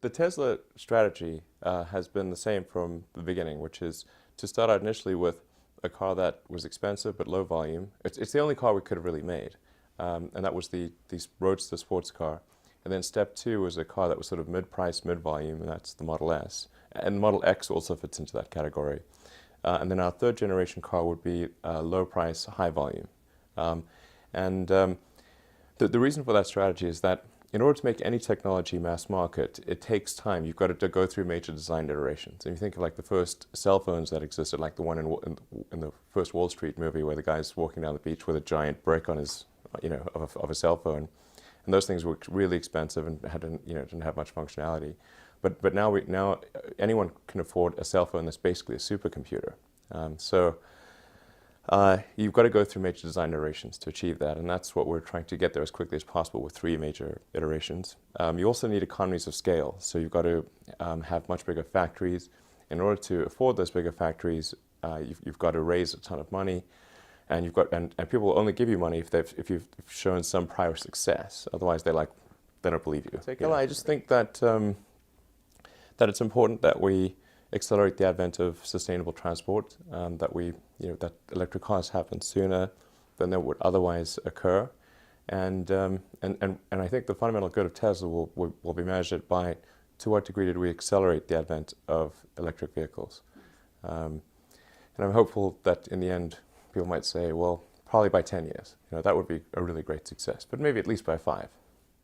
The Tesla strategy has been the same from the beginning, which is to start out initially with a car that was expensive but low volume. It's the only car we could have really made, and that was the Roadster sports car. And then step two was a car that was sort of mid-price, mid-volume, and that's the Model S. And Model X also fits into that category. And then our third generation car would be low price, high volume. Um, and the reason for that strategy is that in order to make any technology mass market, it takes time. You've got to go through major design iterations. And you think of like the first cell phones that existed, like the one in the first Wall Street movie where the guy's walking down the beach with a giant brick on his, of a cell phone. And those things were really expensive and didn't have much functionality. But now anyone can afford a cell phone that's basically a supercomputer. You've got to go through major design iterations to achieve that, and that's what we're trying to get there as quickly as possible with 3 major iterations. You also need economies of scale, so you've got to have much bigger factories. In order to afford those bigger factories, you've got to raise a ton of money, and people will only give you money if you've shown some prior success. Otherwise, they don't believe you. I just think that that it's important that we accelerate the advent of sustainable transport, that electric cars happen sooner than they would otherwise occur, and I think the fundamental good of Tesla will be measured by to what degree did we accelerate the advent of electric vehicles, and I'm hopeful that in the end people might say, well, probably by 10 years, that would be a really great success, but maybe at least by 5.